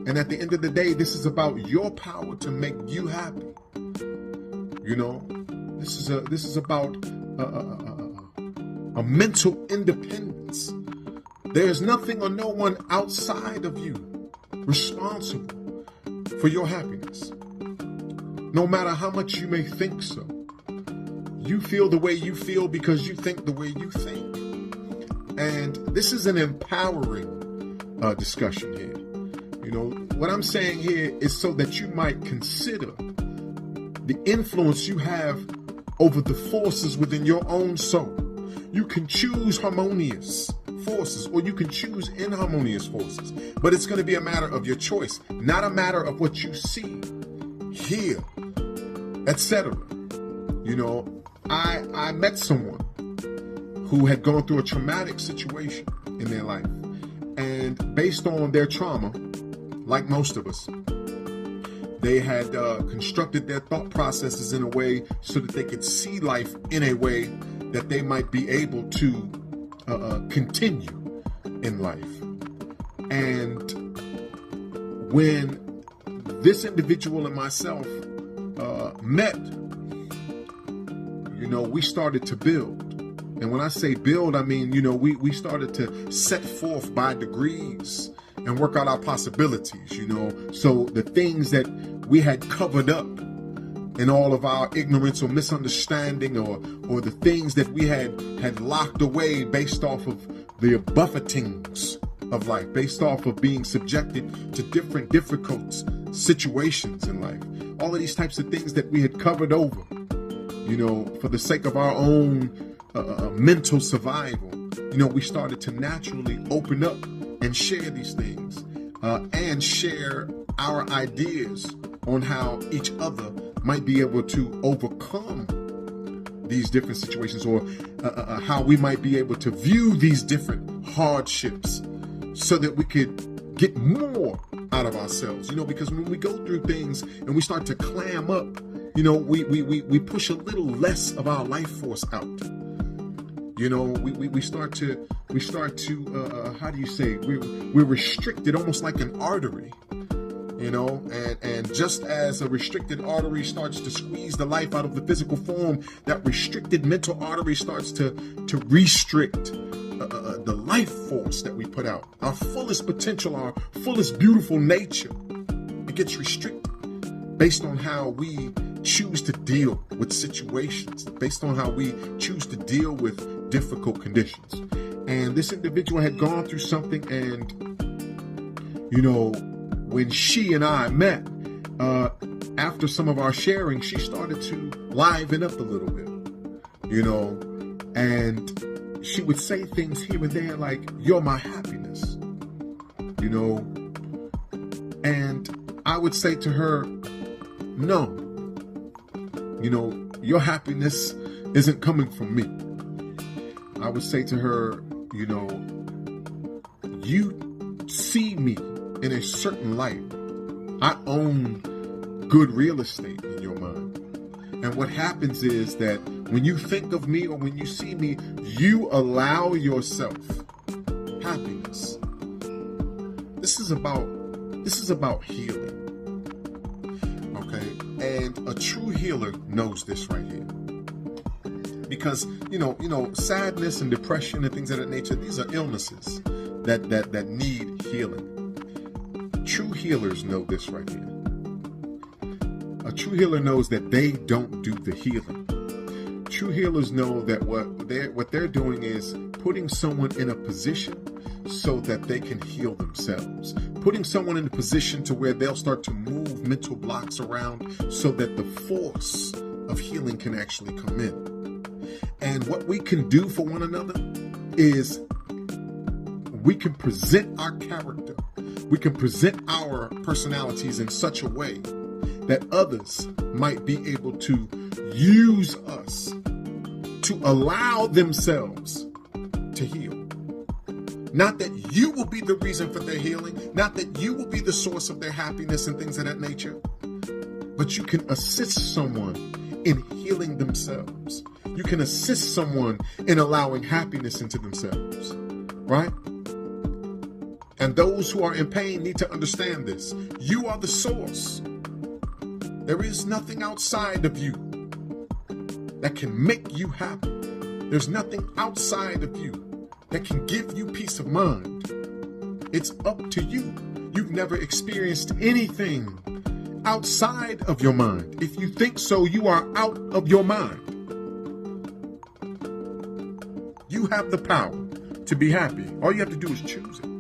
And at the end of the day, this is about your power to make you happy. This is about a mental independence. There's nothing or no one outside of you responsible for your happiness. No matter how much you may think so. You feel the way you feel because you think the way you think. And this is an empowering discussion here. What I'm saying here is so that you might consider the influence you have over the forces within your own soul. You can choose harmonious forces or you can choose inharmonious forces, but it's going to be a matter of your choice, not a matter of what you see, hear, etc. I met someone who had gone through a traumatic situation in their life, and based on their trauma, like most of us, they had constructed their thought processes in a way so that they could see life in a way that they might be able to continue in life. And when this individual and myself met, we started to build. And when I say build, I mean, we started to set forth by degrees and work out our possibilities, so the things that we had covered up in all of our ignorance or misunderstanding or the things that we had locked away based off of the buffetings of life, based off of being subjected to different difficult situations in life. All of these types of things that we had covered over, for the sake of our own mental survival, we started to naturally open up and share these things and share our ideas on how each other might be able to overcome these different situations, or how we might be able to view these different hardships so that we could get more out of ourselves. Because when we go through things and we start to clam up, we push a little less of our life force out. We start to how do you say, we're restricted almost like an artery, and just as a restricted artery starts to squeeze the life out of the physical form, that restricted mental artery starts to restrict the life force that we put out, our fullest potential, our fullest beautiful nature. It gets restricted based on how we choose to deal with situations, based on how we choose to deal with difficult conditions. And this individual had gone through something, and when she and I met, after some of our sharing, she started to liven up a little bit, and she would say things here and there like, "You're my happiness," and I would say to her, "No, your happiness isn't coming from me." I would say to her, you see me in a certain light. I own good real estate in your mind. And what happens is that when you think of me or when you see me, you allow yourself happiness. This is about healing. Okay? And a true healer knows this right here. Because, sadness and depression and things of that nature, these are illnesses that need healing. True healers know this right here. A true healer knows that they don't do the healing. True healers know that what they're doing is putting someone in a position so that they can heal themselves. Putting someone in a position to where they'll start to move mental blocks around so that the force of healing can actually come in. And what we can do for one another is we can present our character, we can present our personalities in such a way that others might be able to use us to allow themselves to heal. Not that you will be the reason for their healing, not that you will be the source of their happiness and things of that nature, but you can assist someone in healing themselves. You can assist someone in allowing happiness into themselves, right? And those who are in pain need to understand this. You are the source. There is nothing outside of you that can make you happy. There's nothing outside of you that can give you peace of mind. It's up to you. You've never experienced anything outside of your mind. If you think so, you are out of your mind. You have the power to be happy. All you have to do is choose it.